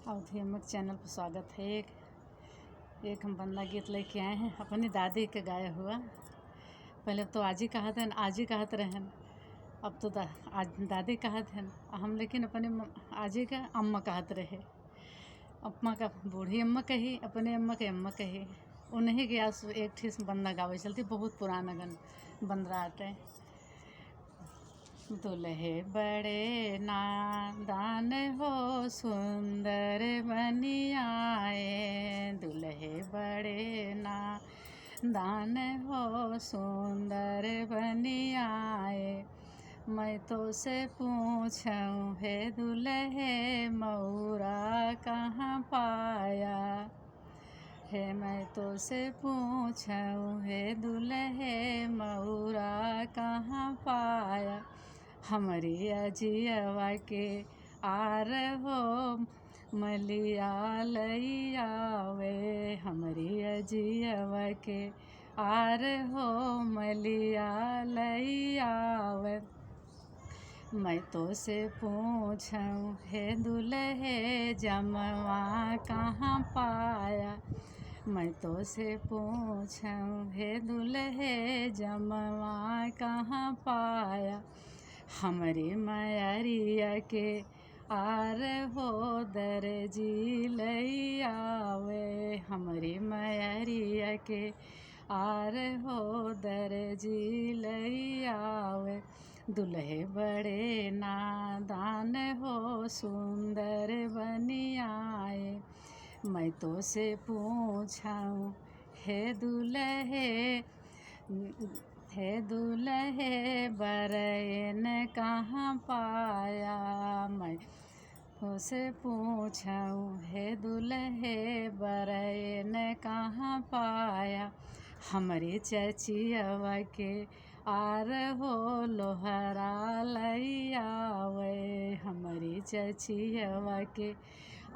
अवधि अम्मक चैनल पर स्वागत है। एक हम बंदा गीत लेके आए हैं अपनी दादी के गाया हुआ। पहले तो आजी कहत हैं, आजी कहत रहन, अब तो दादी कहत हैं हम, लेकिन अपने आजी का अम्मा कहत रहे। अम्मा का बूढ़ी अम्मा कही, अपने अम्मा के अम्मा कही। उन्हीं के आस एक ठे बंदा गावे चलती, बहुत पुराना गन बंदरा आते। दुल्हे बड़े नादान हो सुंदर बनियाए, दुल्हे बड़े नादान हो सुंदर बनियाए। मैं तो से पूछूं हे दुल्हे मौरा कहाँ पाया है, मैं तो से पूछूं हे दुल्हे मौरा कहाँ पाया। हमारी अजियवा के आर हो मलिया लइयावे, हमारी अजियवा के आर हो मलिया लइयावे। मैं तो से पूछूं हे दुल्हे जमवा कहाँ पाया, मैं तो से पूछूं हे दुल्हे जमवा कहाँ पाया। हमारी मैरिया के आर हो दर्जी लइयावे, हमारी मैरिया के आर हो दर्जी लइयावे। दुल्हे बड़े नादान हो सुंदर बनियाए, मैं तो से पूछूं हे दुल्हे बरैन कहाँ पाया, मैं तो से पूछूं हे दुल्हे बरैन कहाँ पाया। हमारी चचियवा के आर हो लोहरा लइयावे, हमारी चचियवा के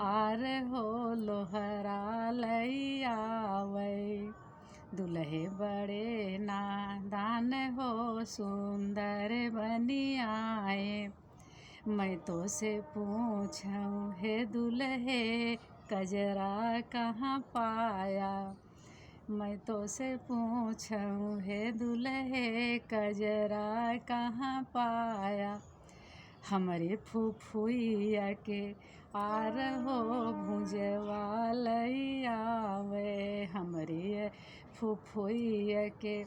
आर हो लोहरा लइयावे। दुल्हे बड़े नादान हो सुंदर बनियाए, मैं तो से पूछूं हे दुल्हे कजरा कहाँ पाया, मैं तो से पूछूं हे दुल्हे कजरा कहाँ पाया। हमारे फुफुइया के आर हो भुजवा लइयावे, हमारे फुफुइया के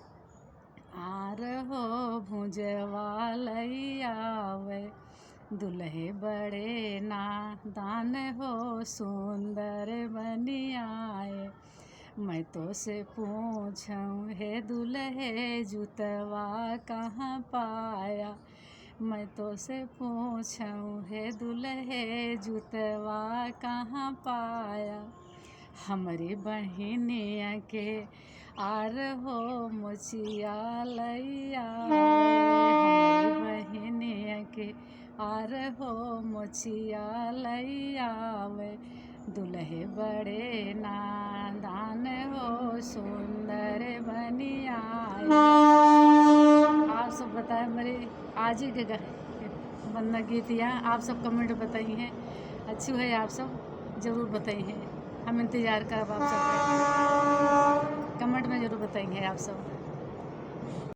आर हो भुजवा लइयावे। दुल्हे बड़े नादान हो सुंदर बनियाए, मैं तो से पूछूं हे दुल्हे जुतवा कहाँ पाया, मैं तो से पूछूं हे दुल्हे जुतवा कहाँ पाया। हमारी बहिनिया के आर हो मोचिया लइयावे, हमारी बहिनिया के आर हो मोचिया लइयावे। दुल्हे बड़े नादान हो सुंदर बनियाए। आप सब बताएं मेरे आज ही के बंदा गीतिया, आप सब कमेंट बताइए, अच्छी है आप सब ज़रूर बताइए। हम इंतज़ार करब आप सब कमेंट में ज़रूर बताएंगे आप सब।